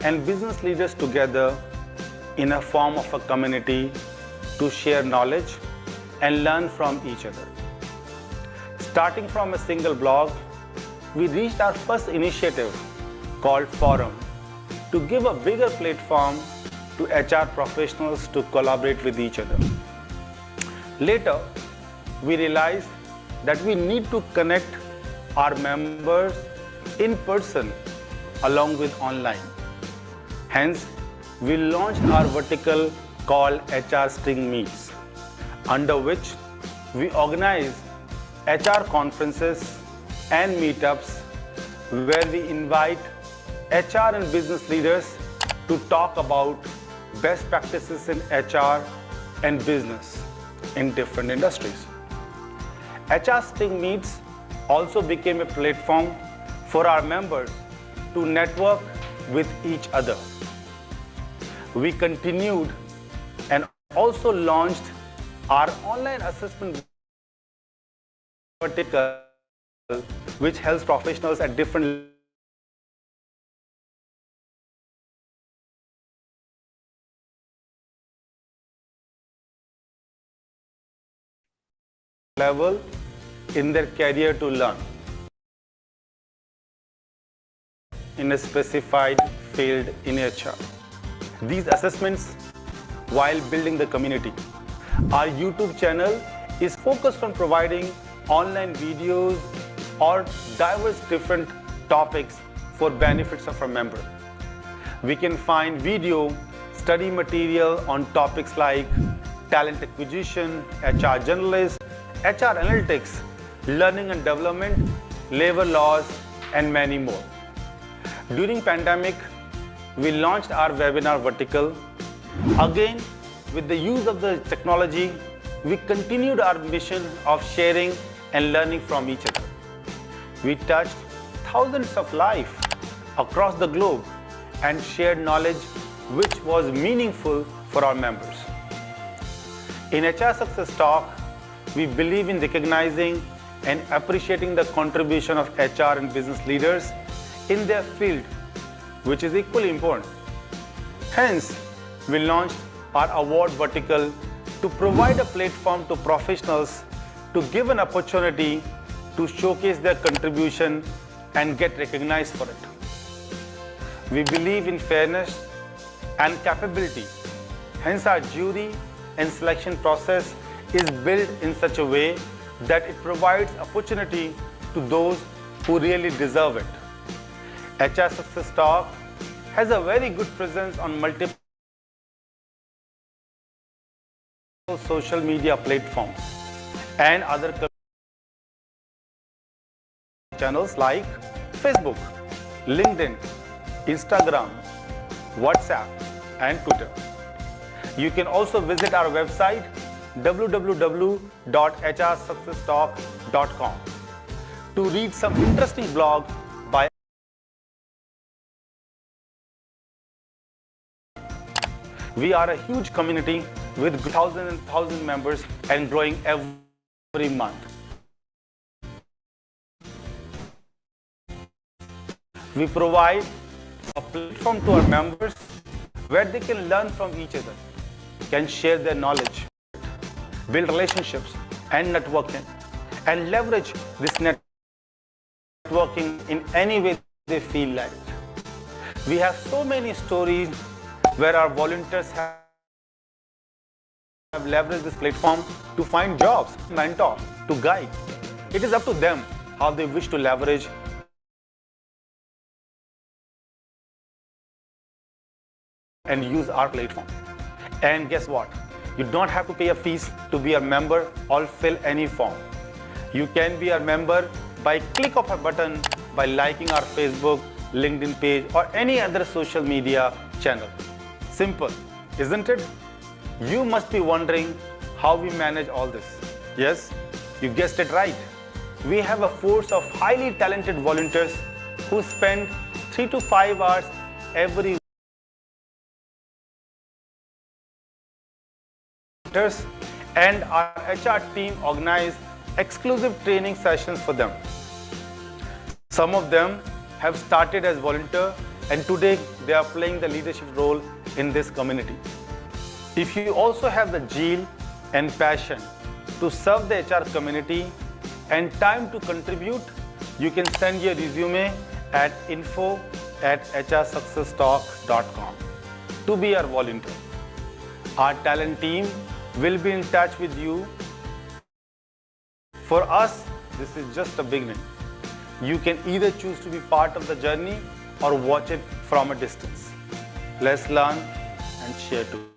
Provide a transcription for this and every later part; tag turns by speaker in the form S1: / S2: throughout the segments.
S1: and business leaders together in a form of a community to share knowledge and learn from each other. Starting from a single blog, we reached our first initiative called Forum to give a bigger platform to HR professionals to collaborate with each other. Later, we realized that we need to connect our members in person along with online. Hence, we launched our vertical called HR String Meets, under which we organize HR conferences and meetups where we invite HR and business leaders to talk about best practices in HR and business in different industries. HR String Meets also became a platform for our members to network with each other. We continued and also launched our online assessment vertical, which helps professionals at different level in their career to learn in a specified field in HR. These assessments while building the community. Our YouTube channel is focused on providing online videos or diverse different topics for benefits of our members. We can find video study material on topics like talent acquisition, HR journalists, HR analytics, learning and development, labor laws, and many more. During pandemic, we launched our webinar vertical. Again, with the use of the technology, we continued our mission of sharing and learning from each other. We touched thousands of lives across the globe and shared knowledge which was meaningful for our members. In HR Success Talk, we believe in recognizing and appreciating the contribution of HR and business leaders in their field, which is equally important. Hence, we launched our award vertical to provide a platform to professionals to give an opportunity to showcase their contribution and get recognized for it. We believe in fairness and capability. Hence, our jury and selection process is built in such a way that it provides opportunity to those who really deserve it. HR Success Talk has a very good presence on multiple social media platforms and other channels like Facebook, LinkedIn, Instagram, WhatsApp, and Twitter. You can also visit our website www.hrsuccesstalk.com to read some interesting blog by We are a huge community with thousands and thousands members and growing every month. We provide a platform to our members where they can learn from each other, can share their knowledge, build relationships and networking, and leverage this networking in any way they feel like. We have so many stories where our volunteers have leveraged this platform to find jobs, mentor, to guide. It is up to them how they wish to leverage and use our platform. And guess what? You don't have to pay a fees to be a member or fill any form. You can be a member by click of a button by liking our Facebook, LinkedIn page or any other social media channel. Simple, isn't it? You must be wondering how we manage all this. Yes, you guessed it right. We have a force of highly talented volunteers who spend 3 to 5 hours every week. And our HR team organize exclusive training sessions for them. Some of them have started as volunteers and today they are playing the leadership role in this community. If you also have the zeal and passion to serve the HR community and time to contribute, you can send your resume at info@hrsuccesstalk.com to be our volunteer. Our talent team will be in touch with you. For us, this is just a beginning. You can either choose to be part of the journey or watch it from a distance. Let's learn and share together.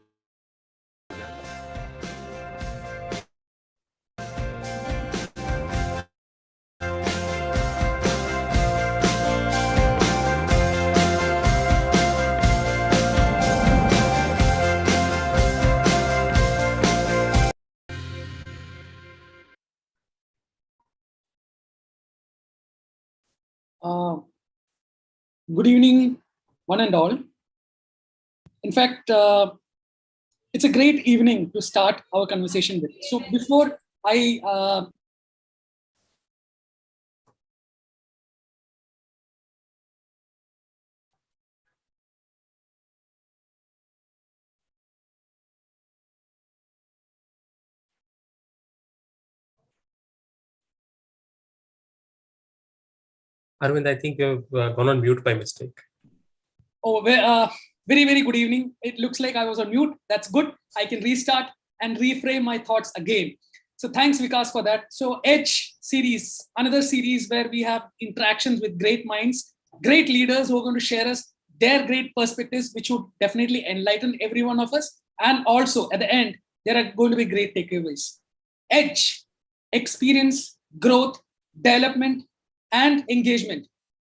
S2: Good evening, one and all. In fact, it's a great evening to start our conversation with. So before I
S3: Arvind, I think you've gone on mute by mistake.
S2: Oh, very, very good evening. It looks like I was on mute. That's good. I can restart and reframe my thoughts again. So thanks, Vikas, for that. So Edge series, another series where we have interactions with great minds, great leaders who are going to share us their great perspectives, which would definitely enlighten every one of us. And also at the end, there are going to be great takeaways. Edge, experience, growth, development, and engagement.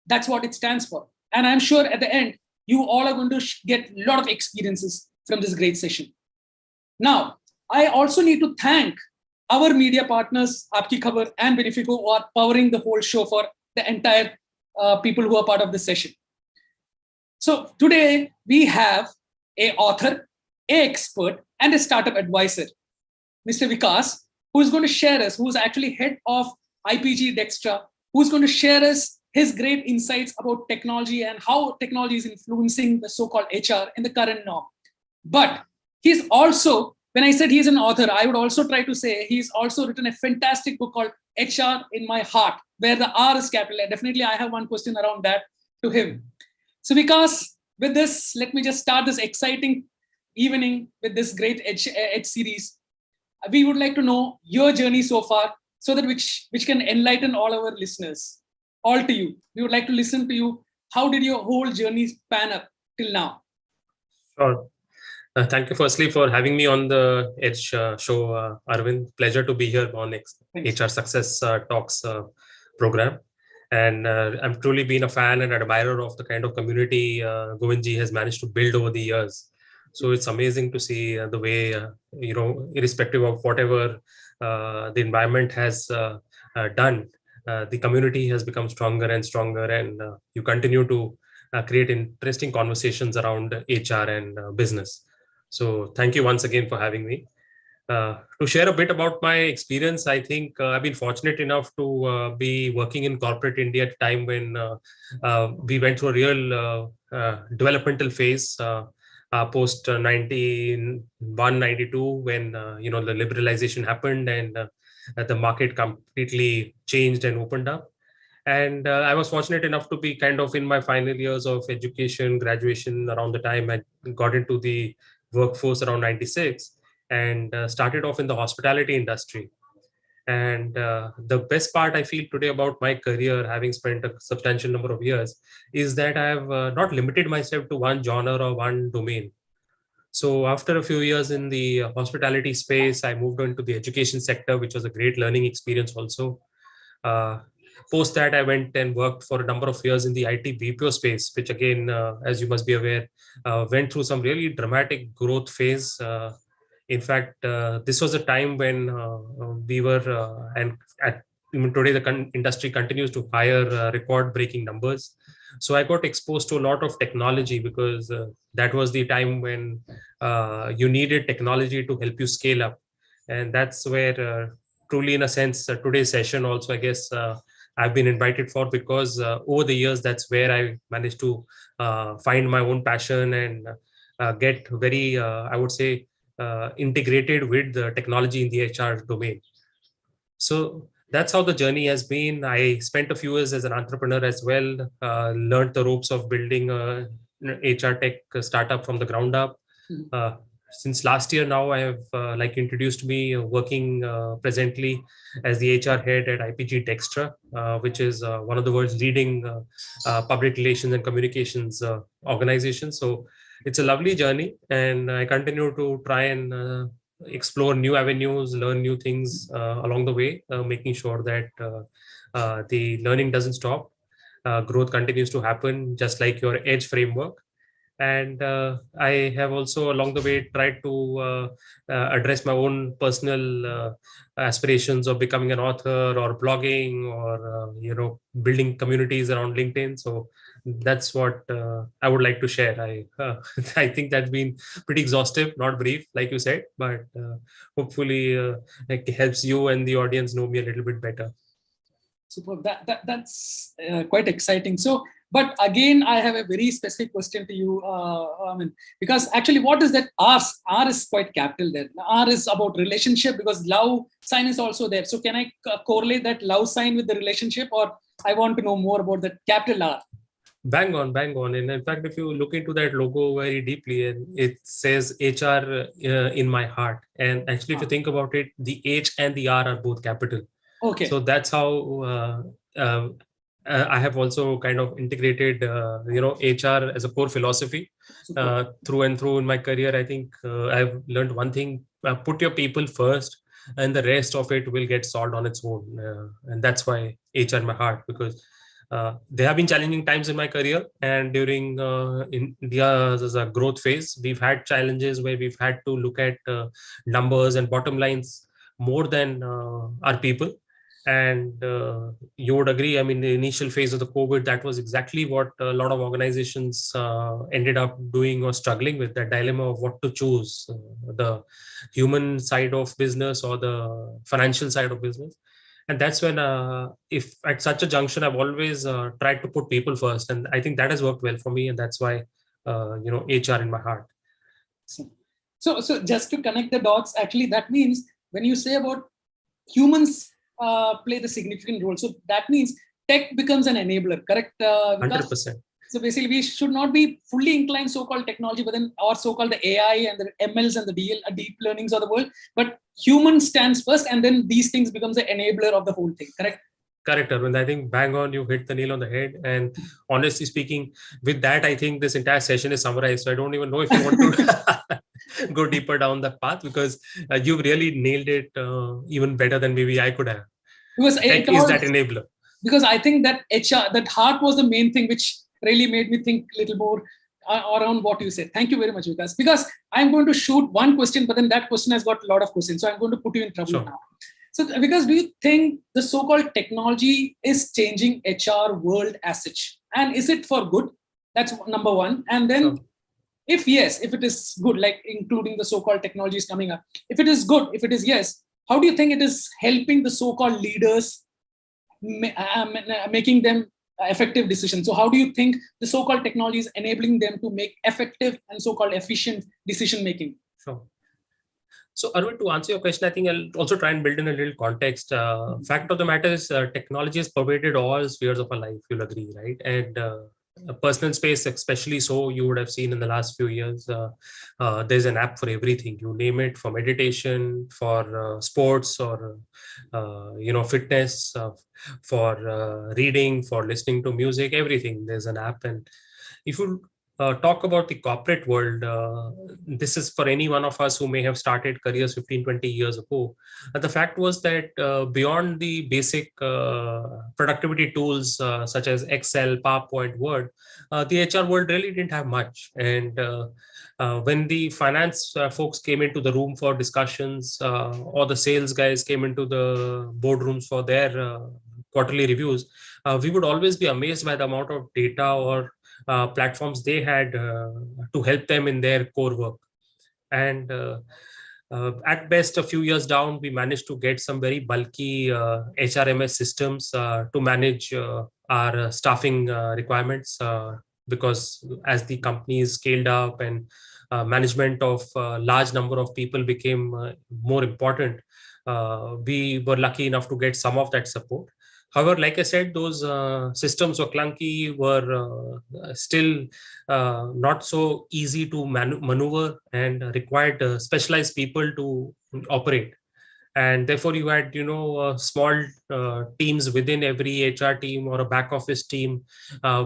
S2: That's what it stands for. And I'm sure at the end, you all are going to get a lot of experiences from this great session. Now, I also need to thank our media partners, Aapki Khabar and Benefico, who are powering the whole show for the entire people who are part of this session. So today we have an author, an expert, and a startup advisor, Mr. Vikas, who is going to share us, who is actually head of IPG DXTRA, who's going to share us his great insights about technology and how technology is influencing the so-called HR in the current norm. But he's also, when I said he's an author, I would also try to say he's also written a fantastic book called HR in My Heart, where the R is capital. Definitely, I have one question around that to him. So Vikas, with this, let me just start this exciting evening with this great Edge series. We would like to know your journey so far, so that which can enlighten all our listeners. All to you. We would like to listen to you. How did your whole journey pan up till now?
S3: Sure. Thank you firstly for having me on the Edge show, Arvind. Pleasure to be here on HR Success Talks program. And I've truly been a fan and admirer of the kind of community Govindji has managed to build over the years. So it's amazing to see the way, irrespective of whatever the environment has done, the community has become stronger and stronger, and you continue to create interesting conversations around HR and business. So thank you once again for having me. To share a bit about my experience, I think I've been fortunate enough to be working in corporate India at a time when we went through a real developmental phase post 91, 92, when the liberalization happened and the market completely changed and opened up. And I was fortunate enough to be kind of in my final years of education, graduation around the time I got into the workforce around 96, and started off in the hospitality industry. And the best part I feel today about my career, having spent a substantial number of years, is that I have not limited myself to one genre or one domain. So after a few years in the hospitality space, I moved on to the education sector, which was a great learning experience also. Post that, I went and worked for a number of years in the IT BPO space, which again, as you must be aware, went through some really dramatic growth phase. In fact, this was a time when we were, and even today, the industry continues to hire record-breaking numbers. So I got exposed to a lot of technology because that was the time when you needed technology to help you scale up. And that's where truly, in a sense, today's session also, I guess, I've been invited for, because over the years, that's where I managed to find my own passion and get very, I would say, integrated with the technology in the HR domain. So that's how the journey has been. I spent a few years as an entrepreneur as well, learned the ropes of building a HR tech startup from the ground up. Since last year now, I have introduced me working presently as the HR head at IPG DXTRA, which is one of the world's leading public relations and communications organizations. So it's a lovely journey, and I continue to try and explore new avenues, learn new things along the way, making sure that the learning doesn't stop. Growth continues to happen, just like your edge framework. And I have also along the way tried to address my own personal aspirations of becoming an author or blogging or building communities around LinkedIn. So that's what I would like to share. I think that's been pretty exhaustive, not brief like you said, but hopefully it helps you and the audience know me a little bit better.
S2: Super. That's quite exciting. So, but again, I have a very specific question to you, because actually, what is that R? R is quite capital there. R is about relationship, because love sign is also there. So, can I correlate that love sign with the relationship, or I want to know more about that capital R?
S3: Bang on. And in fact, if you look into that logo very deeply, and it says HR in my heart. And actually, if you think about it, the H and the R are both capital.
S2: Okay.
S3: So that's how I have also kind of integrated, HR as a core philosophy through and through in my career. I think I've learned one thing: put your people first, and the rest of it will get solved on its own. And that's why HR in my heart, because there have been challenging times in my career, and during India's growth phase, we've had challenges where we've had to look at numbers and bottom lines more than our people. And you would agree, I mean, the initial phase of the COVID, that was exactly what a lot of organizations ended up doing or struggling with, that dilemma of what to choose, the human side of business or the financial side of business. And that's when, if at such a junction, I've always tried to put people first. And I think that has worked well for me. And that's why, HR in my heart.
S2: So just to connect the dots, actually, that means when you say about humans play the significant role, so that means tech becomes an enabler, correct?
S3: 100%.
S2: So basically, we should not be fully inclined so-called technology, but then or so-called the AI and the MLs and the deep learnings of the world. But human stands first, and then these things becomes the enabler of the whole thing, correct?
S3: Correct, Arvind. I think bang on, you hit the nail on the head. And honestly speaking, with that, I think this entire session is summarized. So I don't even know if you want to go deeper down that path, because you've really nailed it even better than maybe I could have.
S2: Because
S3: tech is that enabler.
S2: Because I think that HR, that heart was the main thing which really made me think a little more around what you said. Thank you very much, Vikas. Because I'm going to shoot one question, but then that question has got a lot of questions. So I'm going to put you in trouble now. So, because do you think the so-called technology is changing HR world as such? And is it for good? That's number one. And then if yes, if it is good, like including the so-called technologies coming up, if it is good, if it is yes, how do you think it is helping the so-called leaders, making them effective decisions? So how do you think the so-called technology is enabling them to make effective and so-called efficient decision-making?
S3: Sure. So, Arvind, to answer your question, I think I'll also try and build in a little context. Fact of the matter is, technology has pervaded all spheres of our life, you'll agree, right? And personal space, especially so, you would have seen in the last few years, there's an app for everything. You name it, for meditation, for sports, or fitness, for reading, for listening to music, everything. There's an app. And if you talk about the corporate world, this is for any one of us who may have started careers 15, 20 years ago. The fact was that beyond the basic productivity tools such as Excel, PowerPoint, Word, the HR world really didn't have much. And when the finance folks came into the room for discussions, or the sales guys came into the boardrooms for their quarterly reviews, we would always be amazed by the amount of data or platforms they had to help them in their core work. And At best, a few years down, we managed to get some very bulky HRMS systems to manage our staffing requirements, because as the companies scaled up and management of large number of people became more important, we were lucky enough to get some of that support. However, like I said, those systems were clunky, were still not so easy to maneuver, and required specialized people to operate. And therefore, you had small teams within every HR team or a back office team,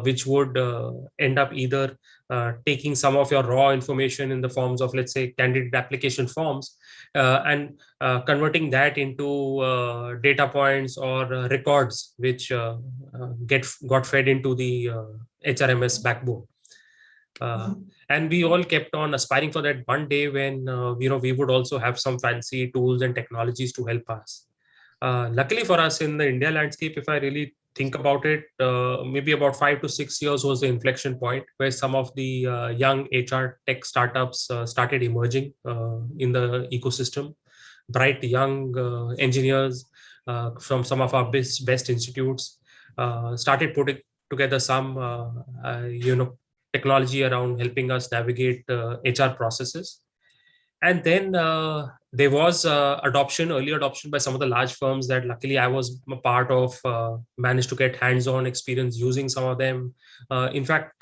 S3: which would end up either taking some of your raw information in the forms of, let's say, candidate application forms, and converting that into data points or records, which got fed into the HRMS backbone. And we all kept on aspiring for that one day when we would also have some fancy tools and technologies to help us. Luckily for us in the India landscape, if I really think about it, maybe about 5 to 6 years was the inflection point where some of the young HR tech startups started emerging in the ecosystem. Bright young engineers from some of our best institutes started putting together some technology around helping us navigate HR processes. And then there was early adoption by some of the large firms that luckily I was a part of, managed to get hands-on experience using some of them. In fact,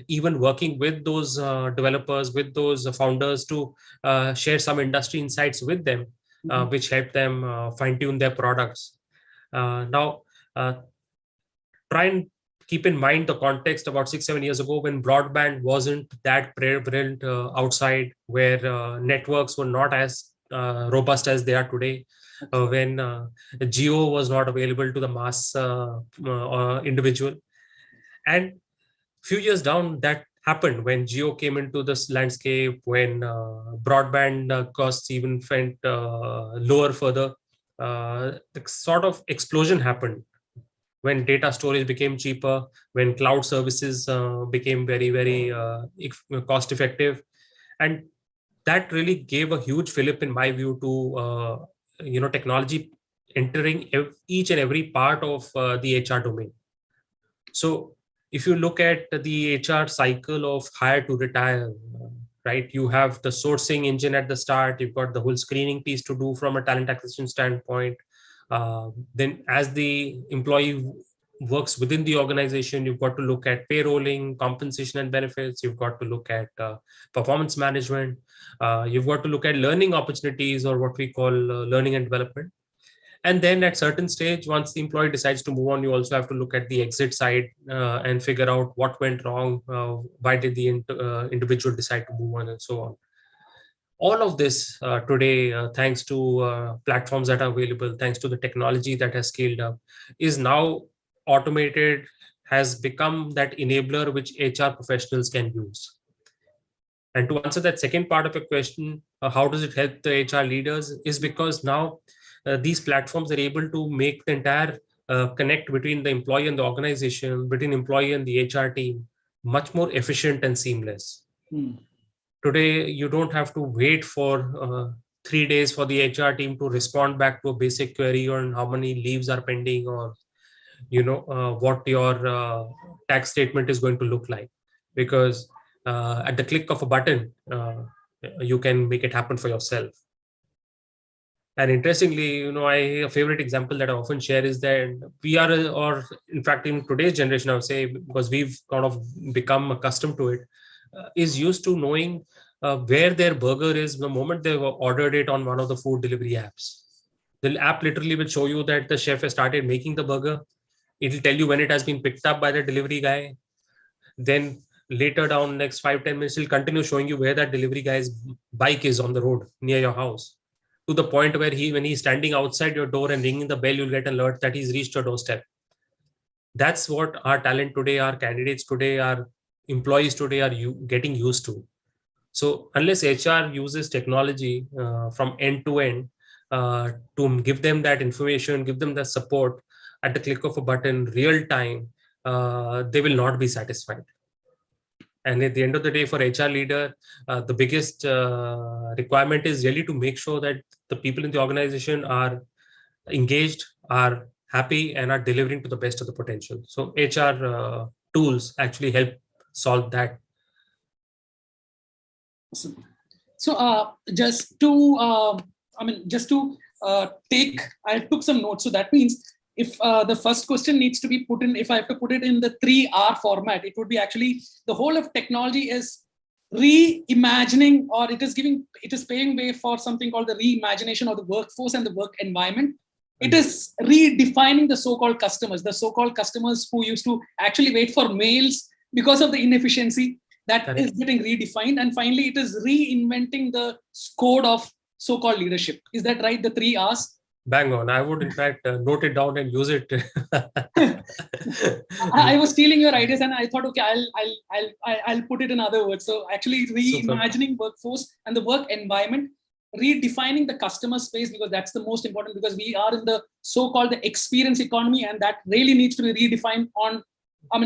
S3: even working with those developers, with those founders to share some industry insights with them, which helped them fine-tune their products. Now, try and keep in mind the context about 6-7 years ago when broadband wasn't that prevalent outside, where networks were not as robust as they are today, when Geo was not available to the mass individual. And few years down, that happened when Geo came into this landscape, when broadband costs even went lower further. The sort of explosion happened when data storage became cheaper, when cloud services became very, very cost effective. And that really gave a huge fillip, in my view, to technology entering each and every part of the HR domain. So if you look at the HR cycle of hire to retire, right, you have the sourcing engine at the start, you've got the whole screening piece to do from a talent acquisition standpoint. Then as the employee works within the organization, you've got to look at payrolling, compensation and benefits. You've got to look at performance management. You've got to look at learning opportunities, or what we call learning and development. And then at certain stage, once the employee decides to move on, you also have to look at the exit side and figure out what went wrong. Why did the individual decide to move on, and so on. All of this today, thanks to platforms that are available, thanks to the technology that has scaled up, is now automated, has become that enabler which HR professionals can use. And to answer that second part of your question, how does it help the HR leaders, is because now these platforms are able to make the entire connect between the employee and the organization, between employee and the HR team, much more efficient and seamless. Today, you don't have to wait for 3 days for the HR team to respond back to a basic query on how many leaves are pending, or what your tax statement is going to look like, because at the click of a button, you can make it happen for yourself. And interestingly, a favorite example that I often share is that we are, or in fact, in today's generation, I would say, because we've kind of become accustomed to it, is used to knowing where their burger is the moment they've ordered it on one of the food delivery apps. The app literally will show you that the chef has started making the burger. It'll tell you when it has been picked up by the delivery guy. Then later down, next 5-10 minutes, it'll continue showing you where that delivery guy's bike is on the road near your house, to the point where when he's standing outside your door and ringing the bell, you'll get an alert that he's reached your doorstep. That's what our talent today, our candidates today, our employees today are getting used to. So unless HR uses technology from end to end to give them that information, give them that support at the click of a button, real time, they will not be satisfied. And at the end of the day, for HR leader, the biggest requirement is really to make sure that the people in the organization are engaged, are happy, and are delivering to the best of the potential. So HR tools actually help solve that.
S2: So just to I took some notes. So that means if the first question needs to be put in, if I have to put it in the 3R format, it would be actually the whole of technology is reimagining, or it is paving way for something called the reimagination of the workforce and the work environment. It is redefining the so-called customers who used to actually wait for mails because of the inefficiency. That is getting redefined. And finally, it is reinventing the code of so-called leadership. Is that right? The 3 R's?
S3: Bang on. I would, in fact, note it down and use it.
S2: I was stealing your ideas, and I thought, okay, I'll put it in other words. So actually, reimagining workforce and the work environment, redefining the customer space, because that's the most important. Because we are in the so-called the experience economy, and that really needs to be redefined on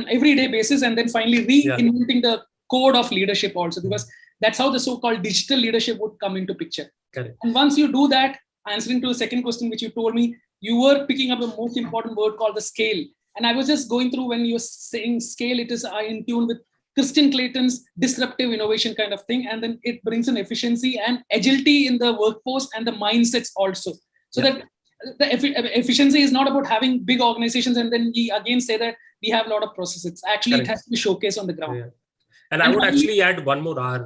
S2: everyday basis. And then finally, reinventing the code of leadership also, because that's how the so-called digital leadership would come into picture.
S3: Correct.
S2: And once you do that, answering to the second question which you told me, you were picking up the most important word called the scale. And I was just going through, when you were saying scale, it is in tune with Christian Clayton's disruptive innovation kind of thing. And then it brings in efficiency and agility in the workforce and the mindsets also. So that the efficiency is not about having big organizations and then we again say that we have a lot of processes. Actually, it has to be showcased on the ground.
S3: And I would actually add one more R.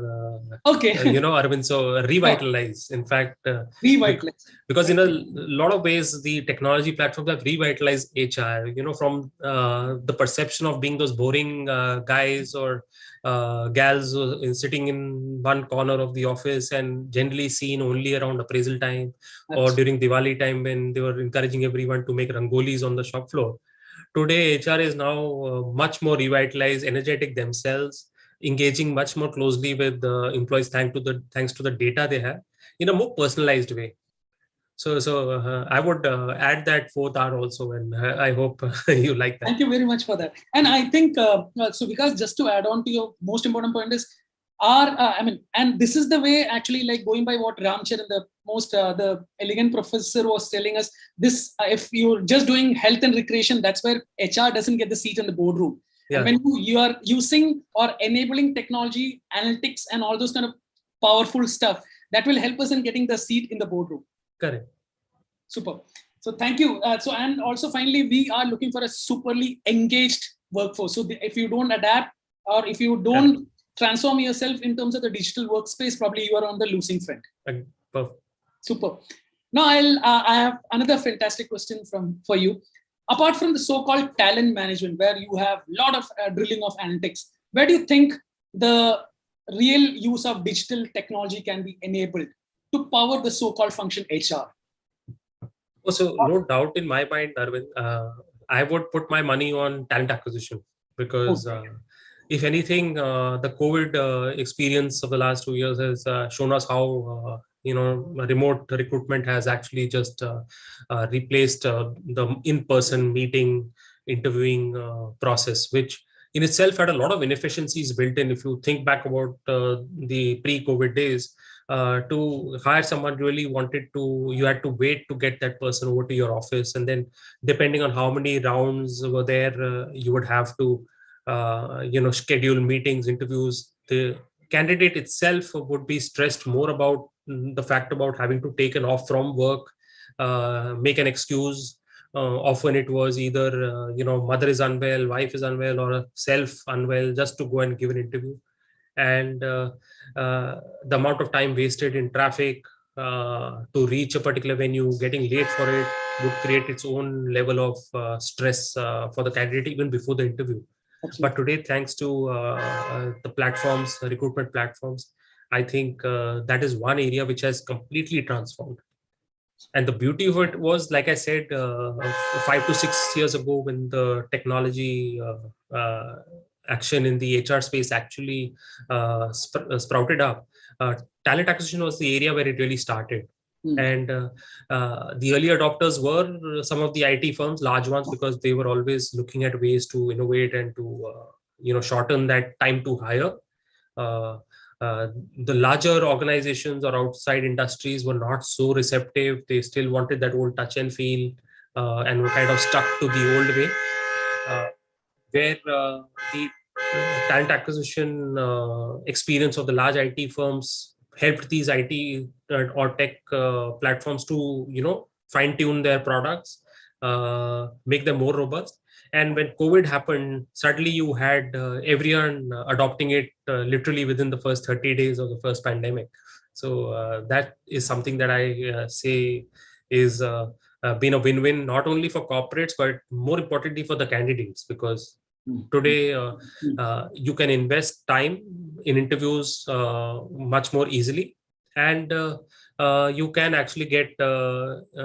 S3: Arvind, so revitalize. In fact,
S2: revitalize.
S3: Because in a lot of ways, the technology platforms have revitalized HR, from the perception of being those boring guys or gals sitting in one corner of the office and generally seen only around appraisal time or during Diwali time when they were encouraging everyone to make rangolis on the shop floor. Today, HR is now much more revitalized, energetic themselves, engaging much more closely with the employees thanks to the data they have in a more personalized way. So I would add that 4th R also, and I hope you like that.
S2: Thank you very much for that. And I think so, because just to add on to your most important point is and this is the way actually, like going by what Ramcharan, the elegant professor, was telling us. This if you're just doing health and recreation, that's where HR doesn't get the seat in the boardroom. And when you are using or enabling technology, analytics, and all those kind of powerful stuff, that will help us in getting the seat in the boardroom.
S3: Correct.
S2: Super. So thank you. And also finally, we are looking for a superly engaged workforce. So if you don't adapt or if you don't transform yourself in terms of the digital workspace, probably you are on the losing front.
S3: Perfect.
S2: Super. Now I have another fantastic question for you. Apart from the so-called talent management, where you have a lot of drilling of analytics, where do you think the real use of digital technology can be enabled to power the so-called function HR?
S3: So no doubt in my mind, Arvind, I would put my money on talent acquisition because if anything, the COVID experience of the last 2 years has shown us how remote recruitment has actually just replaced the in-person meeting, interviewing process, which in itself had a lot of inefficiencies built in. If you think back about the pre-COVID days, to hire someone really you had to wait to get that person over to your office. And then depending on how many rounds were there, you would have to, schedule meetings, interviews. The candidate itself would be stressed more about the fact about having to take an off from work, make an excuse. Often it was either, mother is unwell, wife is unwell, or self unwell, just to go and give an interview. And the amount of time wasted in traffic to reach a particular venue, getting late for it, would create its own level of stress for the candidate even before the interview. Absolutely. But today, thanks to the platforms, recruitment platforms, I think that is one area which has completely transformed. And the beauty of it was, like I said, 5 to 6 years ago, when the technology action in the HR space actually sprouted up, talent acquisition was the area where it really started. And the early adopters were some of the IT firms, large ones, because they were always looking at ways to innovate and to shorten that time to hire. Uh, the larger organizations or outside industries were not so receptive. They still wanted that old touch and feel, and were kind of stuck to the old way, where the talent acquisition experience of the large IT firms helped these IT or tech platforms to fine tune their products, make them more robust. And when COVID happened, suddenly you had everyone adopting it literally within the first 30 days of the first pandemic. So that is something that I say is been a win-win, not only for corporates, but more importantly for the candidates, because today you can invest time in interviews much more easily, and you can actually get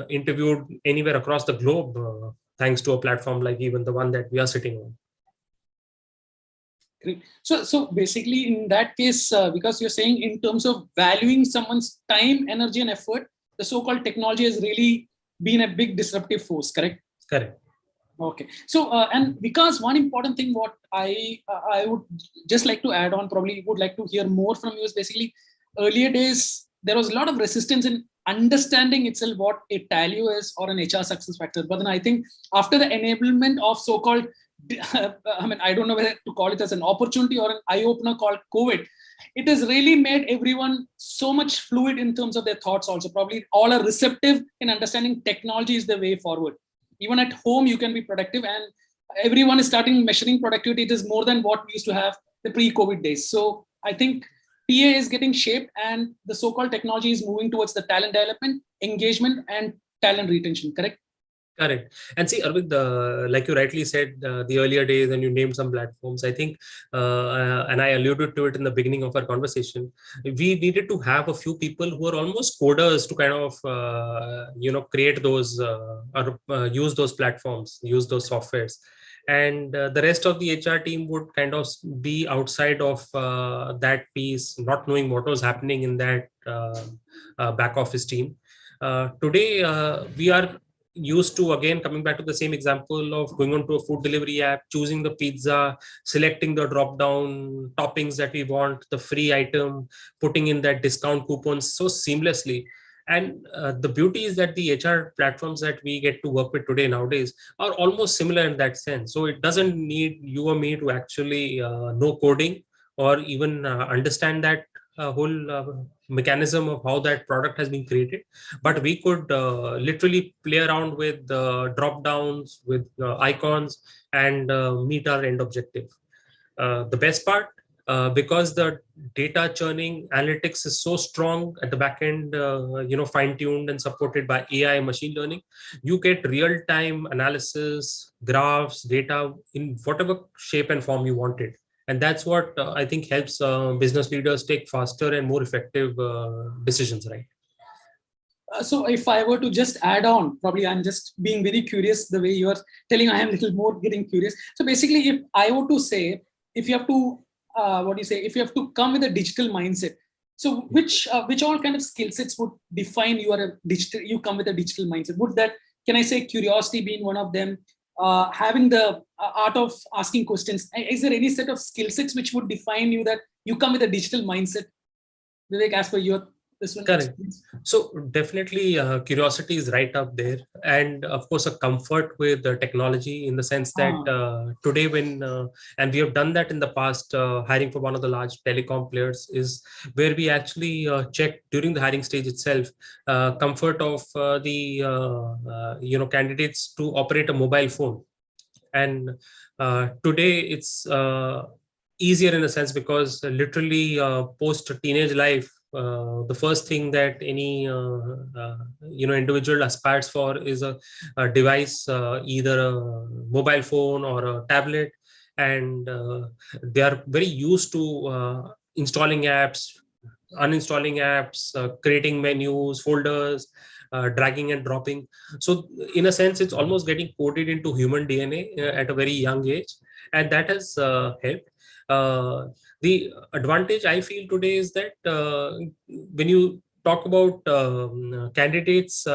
S3: interviewed anywhere across the globe, thanks to a platform like even the one that we are sitting on.
S2: Great. So basically, in that case, because you're saying in terms of valuing someone's time, energy, and effort, the so-called technology has really been a big disruptive force. Correct.
S3: Correct.
S2: Okay. So and because one important thing, what I would just like to add on, probably would like to hear more from you, is basically earlier days there was a lot of resistance in understanding itself what a talent is or an HR success factor. But then I think after the enablement of so-called I don't know whether to call it as an opportunity or an eye-opener called COVID, it has really made everyone so much fluid in terms of their thoughts also. Probably all are receptive in understanding technology is the way forward. Even at home, you can be productive, and everyone is starting measuring productivity. It is more than what we used to have the pre-COVID days. So I think TA is getting shaped, and the so-called technology is moving towards the talent development, engagement, and talent retention. Correct?
S3: Correct. And see, Arvind, like you rightly said, the earlier days, and you named some platforms, I think, and I alluded to it in the beginning of our conversation, we needed to have a few people who are almost coders to kind of, create those or use those platforms, use those softwares. And the rest of the HR team would kind of be outside of that piece, not knowing what was happening in that back office team. Today, we are used to, again, coming back to the same example of going on to a food delivery app, choosing the pizza, selecting the drop down toppings that we want, the free item, putting in that discount coupons so seamlessly. And the beauty is that the HR platforms that we get to work with today nowadays are almost similar in that sense. So it doesn't need you or me to actually know coding or even understand that whole mechanism of how that product has been created, but we could literally play around with drop downs, with icons, and meet our end objective. The best part, because the data churning analytics is so strong at the back end, fine tuned and supported by AI machine learning, you get real time analysis, graphs, data in whatever shape and form you want it. And that's what I think helps business leaders take faster and more effective decisions, right?
S2: So if I were to just add on, probably I'm just being very curious the way you're telling, I am a little more getting curious. So basically, if I were to say, if you have to, if you have to come with a digital mindset, so which all kind of skill sets would define you come with a digital mindset? Would that, can I say curiosity being one of them? Having the art of asking questions. Is there any set of skill sets which would define you that you come with a digital mindset? Vivek, as per your this one.
S3: Correct. So definitely curiosity is right up there, and of course a comfort with the technology, in the sense that today when and we have done that in the past, hiring for one of the large telecom players, is where we actually check during the hiring stage itself comfort of the candidates to operate a mobile phone. And today it's easier in a sense, because literally post teenage life, the first thing that any individual aspires for is a device, either a mobile phone or a tablet, and they are very used to installing apps, uninstalling apps, creating menus, folders, dragging and dropping. So in a sense, it's almost getting coded into human DNA at a very young age, and that has helped. The advantage I feel today is that when you talk about candidates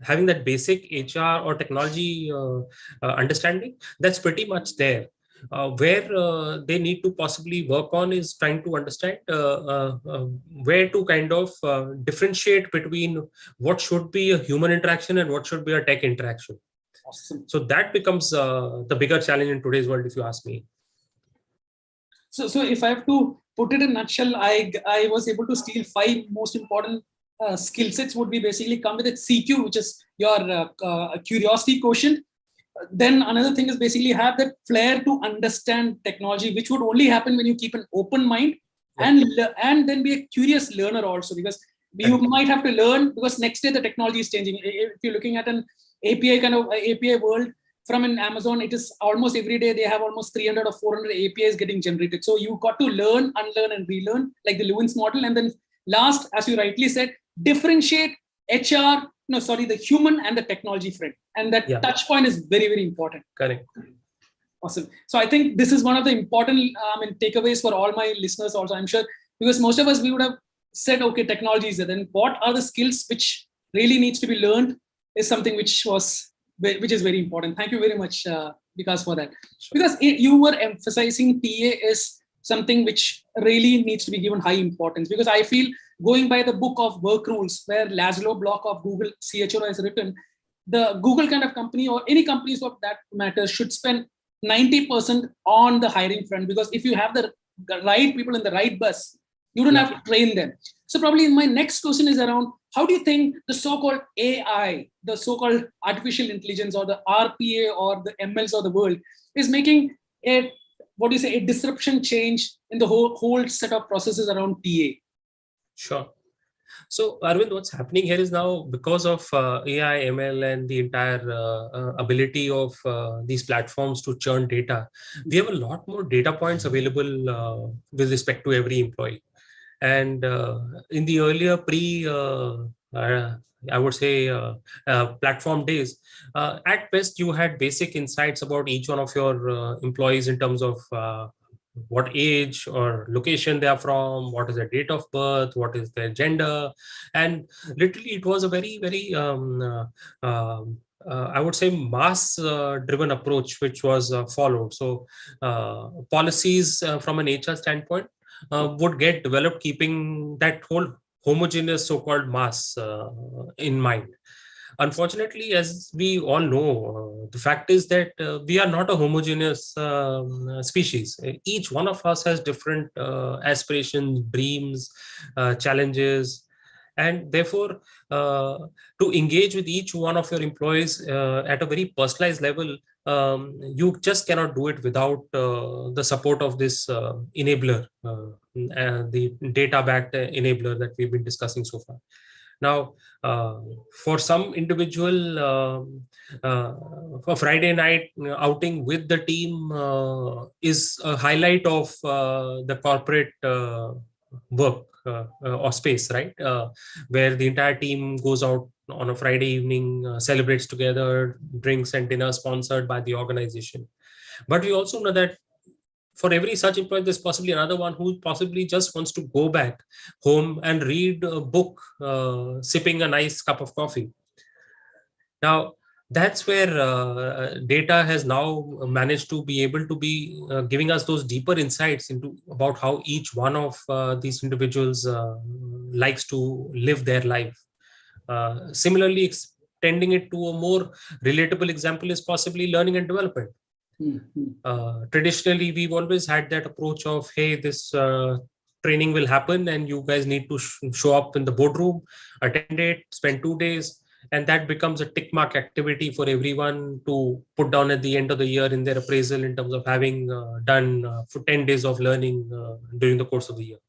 S3: having that basic HR or technology understanding, that's pretty much there. Where they need to possibly work on is trying to understand where to kind of differentiate between what should be a human interaction and what should be a tech interaction.
S2: Awesome.
S3: So that becomes the bigger challenge in today's world, if you ask me.
S2: So if I have to put it in a nutshell, I was able to steal 5 most important skill sets. Would be basically come with it CQ, which is your curiosity quotient. Then another thing is basically have that flair to understand technology, which would only happen when you keep an open mind, and then be a curious learner also, because you might have to learn, because next day the technology is changing. If you're looking at an API kind of API world from an Amazon, it is almost every day they have almost 300 or 400 APIs getting generated. So you got to learn, unlearn, and relearn, like the Lewin's model. And then last, as you rightly said, differentiate the human and the technology friend. And that touch point is very, very important.
S3: Correct.
S2: Awesome. So I think this is one of the important takeaways for all my listeners also, I'm sure, because most of us, we would have said, okay, technology is there. Then what are the skills which really needs to be learned is something which is very important. Thank you very much, Vikas, for that. Sure. Because you were emphasizing TA is something which really needs to be given high importance, because I feel, going by the book of work rules, where Laszlo Block of Google CHRO has written, the Google kind of company, or any companies of that matter, should spend 90% on the hiring front, because if you have the right people in the right bus, you don't have to train them. So probably my next question is around, how do you think the so-called AI, the so-called artificial intelligence, or the RPA, or the MLs of the world is making a disruption change in the whole set of processes around TA?
S3: Sure. So, Arvind, what's happening here is now, because of AI, ML, and the entire ability of these platforms to churn data, we have a lot more data points available with respect to every employee. And in the earlier I would say platform days, at best, you had basic insights about each one of your employees in terms of what age or location they are from, what is their date of birth, what is their gender. And literally, it was a very, very I would say mass driven approach which was followed. So policies from an HR standpoint would get developed keeping that whole homogeneous so-called mass in mind. Unfortunately, as we all know, the fact is that we are not a homogeneous species. Each one of us has different aspirations, dreams, challenges, and therefore, to engage with each one of your employees at a very personalized level, you just cannot do it without the support of this enabler, the data-backed enabler that we've been discussing so far. Now, for some individual, a Friday night outing with the team is a highlight of the corporate work or space, right? Where the entire team goes out on a Friday evening, celebrates together, drinks and dinner sponsored by the organization. But we also know that for every such employee, there's possibly another one who possibly just wants to go back home and read a book, sipping a nice cup of coffee. Now, that's where data has now managed to be able to be giving us those deeper insights into about how each one of these individuals likes to live their life. Similarly, extending it to a more relatable example is possibly learning and development. Traditionally, we've always had that approach of, hey, this training will happen and you guys need to show up in the boardroom, attend it, spend 2 days, and that becomes a tick mark activity for everyone to put down at the end of the year in their appraisal in terms of having done for 10 days of learning during the course of the year.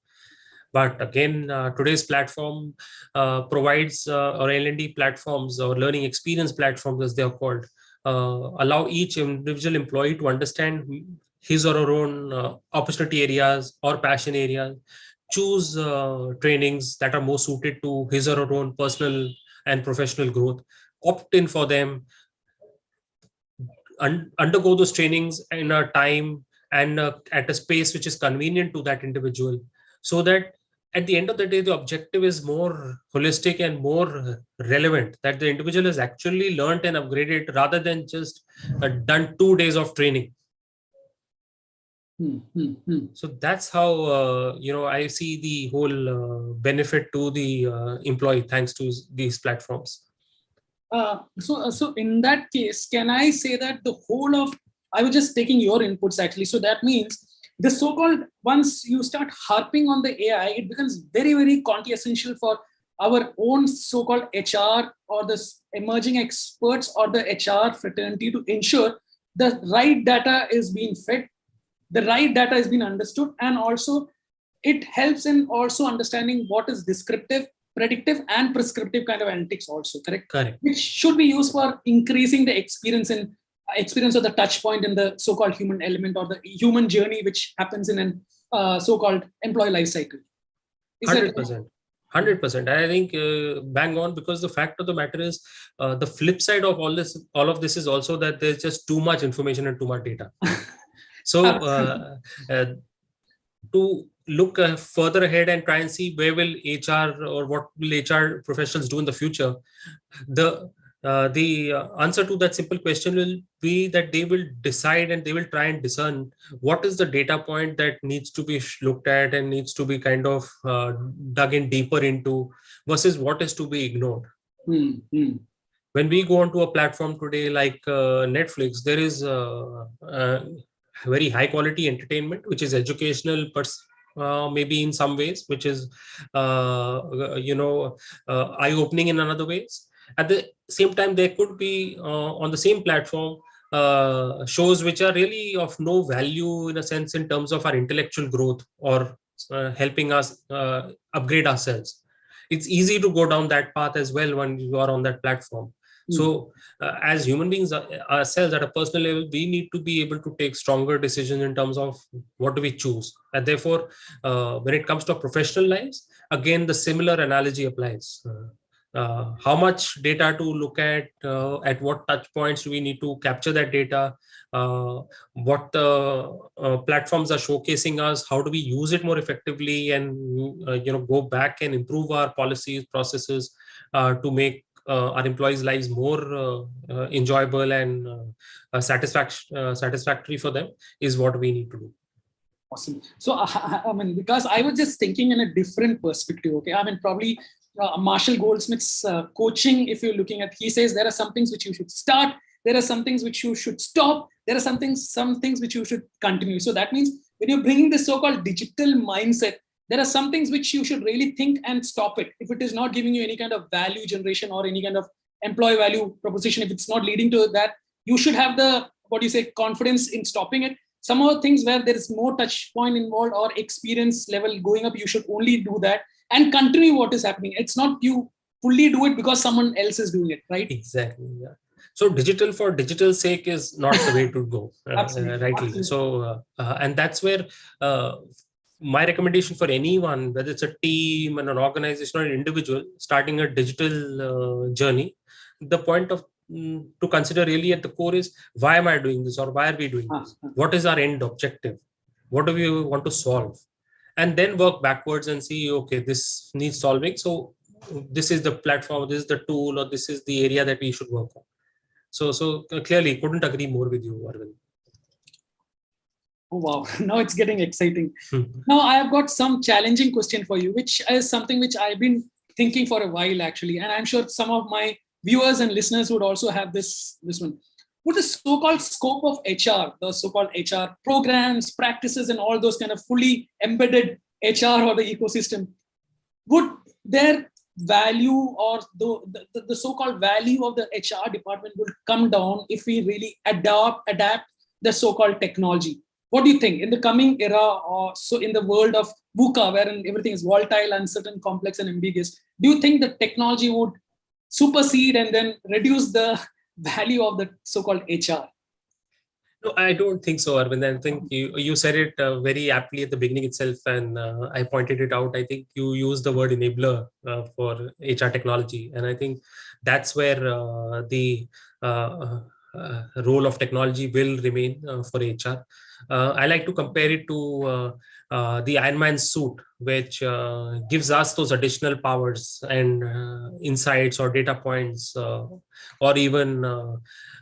S3: But again, today's platform provides, or L&D platforms or learning experience platforms, as they are called, allow each individual employee to understand his or her own opportunity areas or passion areas, choose trainings that are more suited to his or her own personal and professional growth, opt in for them, undergo those trainings in a time and at a space which is convenient to that individual, so that at the end of the day, the objective is more holistic and more relevant, that the individual has actually learned and upgraded rather than just done 2 days of training. So that's how I see the whole benefit to the employee thanks to these platforms.
S2: So in that case, can I say that the whole of, I was just taking your inputs actually. So that means the so-called, once you start harping on the AI, it becomes very, very quintessential for our own so-called HR or the emerging experts or the HR fraternity to ensure the right data is being fed, the right data is being understood, and also it helps in also understanding what is descriptive, predictive, and prescriptive kind of analytics also, correct?
S3: Correct.
S2: Which should be used for increasing the experience of the touch point in the so-called human element or the human journey which happens in an so-called employee life cycle.
S3: 100%. 100%. I think bang on, because the fact of the matter is the flip side of all of this is also that there's just too much information and too much data. So to look further ahead and try and see where will HR or what will HR professionals do in the future, the answer to that simple question will be that they will decide and they will try and discern what is the data point that needs to be looked at and needs to be kind of dug in deeper into versus what is to be ignored. When we go onto a platform today like Netflix, there is very high quality entertainment, which is educational, maybe in some ways, which is eye opening in another ways. At the same time, there could be on the same platform shows which are really of no value in a sense in terms of our intellectual growth or helping us upgrade ourselves. It's easy to go down that path as well when you are on that platform. So as human beings ourselves at a personal level, we need to be able to take stronger decisions in terms of what do we choose. And therefore, when it comes to professional lives, again, the similar analogy applies. How much data to look at what touch points do we need to capture that data, what platforms are showcasing us, how do we use it more effectively, and go back and improve our policies, processes to make our employees' lives more enjoyable and satisfactory for them is what we need to do.
S2: Awesome. So, I mean, because I was just thinking in a different perspective, okay? I mean, probably Marshall Goldsmith's coaching, if you're looking at, he says there are some things which you should start, there are some things which you should stop, there are some things which you should continue. So that means when you're bringing this so-called digital mindset, there are some things which you should really think and stop it. If it is not giving you any kind of value generation or any kind of employee value proposition, if it's not leading to that, you should have the, confidence in stopping it. Some of the things where there is more touch point involved or experience level going up, you should only do that and continue what is happening. It's not you fully do it because someone else is doing it, right?
S3: Exactly, yeah. So digital for digital sake is not the way to go, rightly. Absolutely. So, and that's where my recommendation for anyone, whether it's a team and an organization or an individual starting a digital journey, the point of to consider really at the core is, why am I doing this, or why are we doing this? What is our end objective? What do we want to solve? And then work backwards and see, okay, this needs solving. So this is the platform, this is the tool, or this is the area that we should work on. So clearly couldn't agree more with you, Arvind.
S2: Oh, wow. Now it's getting exciting. Now I have got some challenging question for you, which is something which I've been thinking for a while actually. And I'm sure some of my viewers and listeners would also have this one. What is the so-called scope of HR, the so-called HR programs, practices, and all those kind of fully embedded HR or the ecosystem? Would their value or the so-called value of the HR department will come down if we really adapt the so-called technology? What do you think in the coming era, or so in the world of VUCA, wherein everything is volatile, uncertain, complex, and ambiguous? Do you think the technology would supersede and then reduce the value of the so-called HR?
S3: No, I don't think so, Arvind. I think you said it very aptly at the beginning itself, and I pointed it out. I think you used the word enabler for HR technology, and I think that's where the role of technology will remain for HR. I like to compare it to the Iron Man suit which gives us those additional powers and insights or data points, or even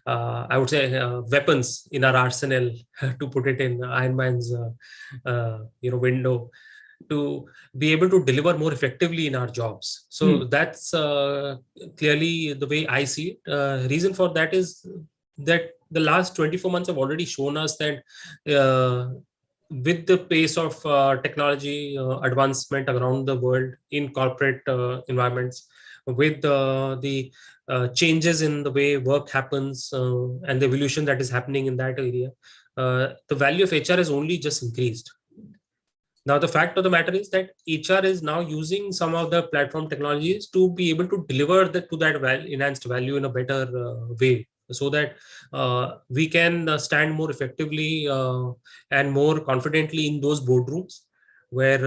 S3: I would say weapons in our arsenal, to put it in Iron Man's window, to be able to deliver more effectively in our jobs. So that's clearly the way I see it. Reason for that is that the last 24 months have already shown us that with the pace of technology advancement around the world in corporate environments, with the changes in the way work happens and the evolution that is happening in that area, the value of HR has only just increased. Now, the fact of the matter is that HR is now using some of the platform technologies to be able to deliver that enhanced value in a better way, so that we can stand more effectively and more confidently in those boardrooms where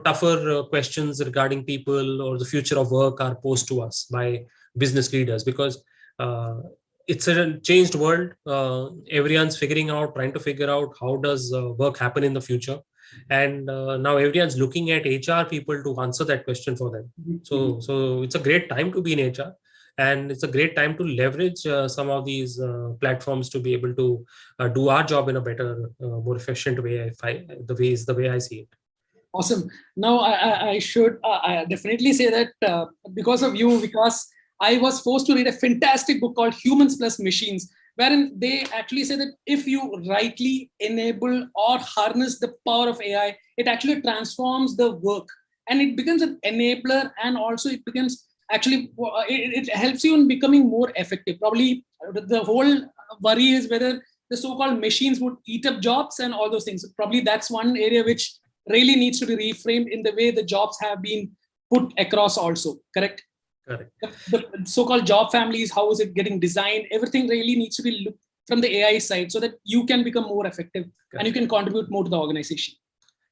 S3: tougher questions regarding people or the future of work are posed to us by business leaders, because it's a changed world. Everyone's trying to figure out how does work happen in the future. And now everyone's looking at HR people to answer that question for them. So it's a great time to be in HR, and it's a great time to leverage some of these platforms to be able to do our job in a better, more efficient way. The way I see it.
S2: Awesome. Now I should I definitely say that because of you, Vikas, I was forced to read a fantastic book called Humans Plus Machines, wherein they actually say that if you rightly enable or harness the power of AI, it actually transforms the work and it becomes an enabler, and also it becomes actually, it helps you in becoming more effective. Probably the whole worry is whether the so-called machines would eat up jobs and all those things. Probably that's one area which really needs to be reframed in the way the jobs have been put across also, correct?
S3: Correct.
S2: The so-called job families, how is it getting designed? Everything really needs to be looked from the AI side so that you can become more effective. Correct. And you can contribute more to the organization.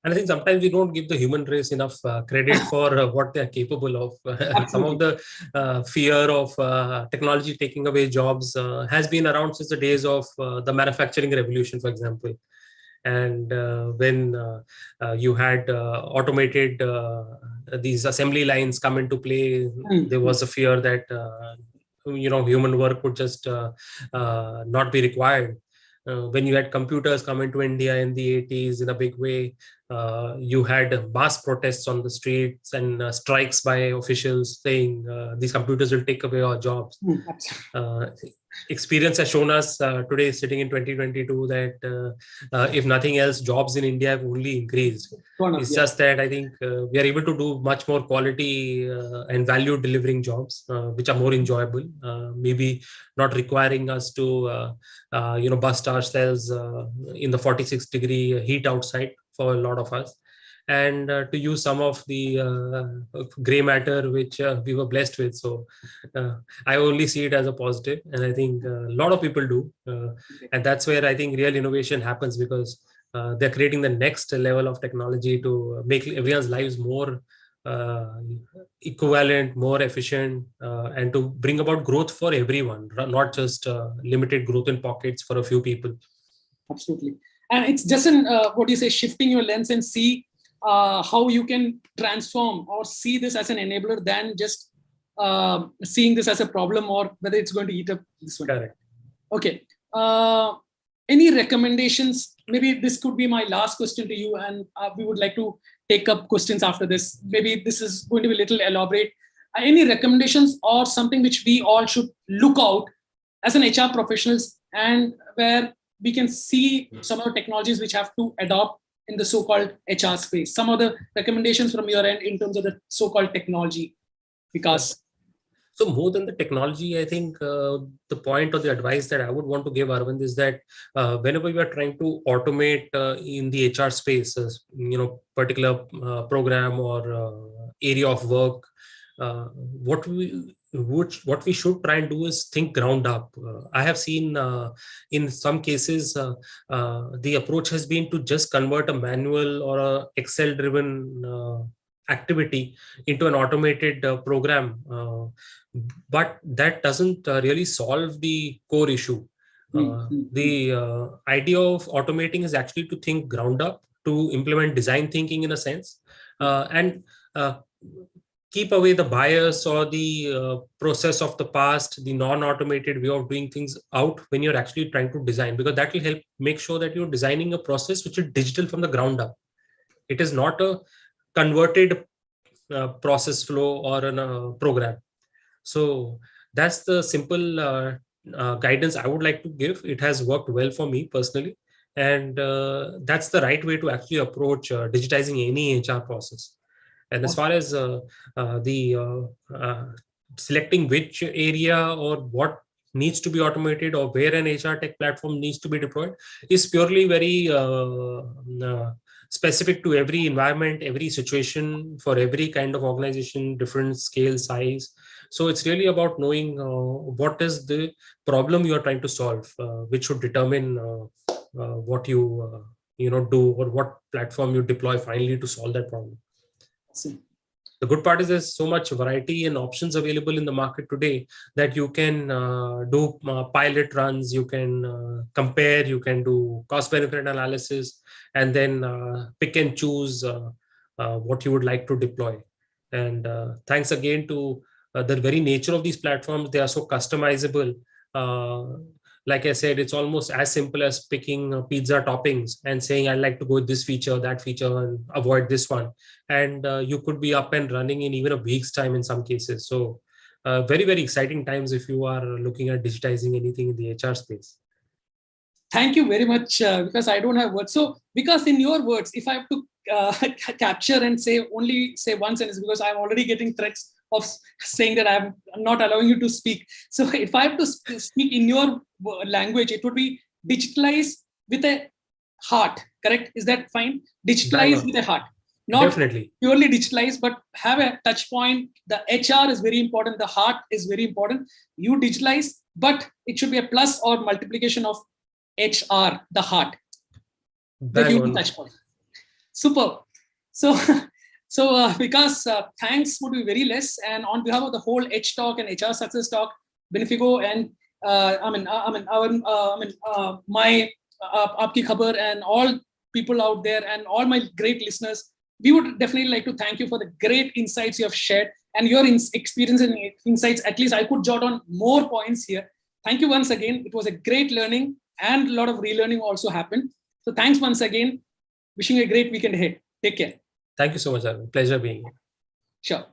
S3: And I think sometimes we don't give the human race enough credit for what they are capable of. Some of the fear of technology taking away jobs has been around since the days of the manufacturing revolution, for example. And when you had automated these assembly lines come into play, there was a fear that human work would just not be required. When you had computers come into India in the 80s in a big way, you had mass protests on the streets and strikes by officials saying these computers will take away our jobs. Experience has shown us today, sitting in 2022, that if nothing else, jobs in India have only increased. It's just that I think we are able to do much more quality and value delivering jobs, which are more enjoyable, maybe not requiring us to bust ourselves in the 46-degree heat outside for a lot of us, and to use some of the gray matter which we were blessed with. So I only see it as a positive, and I think a lot of people do. And that's where I think real innovation happens, because they're creating the next level of technology to make everyone's lives more equivalent, more efficient, and to bring about growth for everyone, not just limited growth in pockets for a few people.
S2: Absolutely. And it's just shifting your lens and see how you can transform or see this as an enabler than just seeing this as a problem or whether it's going to eat up this one.
S3: Correct.
S2: Okay. Any recommendations? Maybe this could be my last question to you, and we would like to take up questions after this. Maybe this is going to be a little elaborate. Any recommendations or something which we all should look out as an HR professionals, and where we can see some of the technologies which have to adopt in the so-called HR space? Some of the recommendations from your end in terms of the so-called technology, Vikas.
S3: So more than the technology, I think the point or the advice that I would want to give, Arvind, is that whenever you are trying to automate in the HR space, particular program or area of work, what we should try and do is think ground up. I have seen in some cases the approach has been to just convert a manual or a Excel-driven activity into an automated program, but that doesn't really solve the core issue. The idea of automating is actually to think ground up, to implement design thinking in a sense, and keep away the bias or the process of the past, the non-automated way of doing things out when you're actually trying to design, because that will help make sure that you're designing a process which is digital from the ground up. It is not a converted process flow or a program. So that's the simple guidance I would like to give. It has worked well for me personally. And that's the right way to actually approach digitizing any HR process. And as far as the selecting which area or what needs to be automated or where an HR tech platform needs to be deployed is purely very specific to every environment, every situation, for every kind of organization, different scale, size. So it's really about knowing what is the problem you are trying to solve, which should determine what you do, or what platform you deploy finally to solve that problem. The good part is there's so much variety and options available in the market today that you can do pilot runs, you can compare, you can do cost benefit analysis, and then pick and choose what you would like to deploy. And thanks again to the very nature of these platforms, they are so customizable. Like I said, it's almost as simple as picking pizza toppings and saying, I'd like to go with this feature, that feature, and avoid this one. And you could be up and running in even a week's time in some cases. So very, very exciting times if you are looking at digitizing anything in the HR space.
S2: Thank you very much, because I don't have words. So, because in your words, if I have to capture and say one sentence, because I'm already getting threats of saying that I'm not allowing you to speak. So if I have to speak in your language, it would be digitalize with a heart, correct? Is that fine? Digitalize with a heart. Not
S3: definitely
S2: purely digitalize, but have a touch point. The HR is very important. The heart is very important. You digitalize, but it should be a plus or multiplication of HR, the heart. The human touch point. Super. So, Vikas, thanks would be very less. And on behalf of the whole H Talk and HR Success Talk, Benefico, and my Aapki Khabar and all people out there and all my great listeners, we would definitely like to thank you for the great insights you have shared and your experience and insights. At least I could jot on more points here. Thank you once again. It was a great learning and a lot of relearning also happened. So thanks once again. Wishing you a great weekend ahead. Take care.
S3: Thank you so much, Arvind. Pleasure being here.
S2: Sure.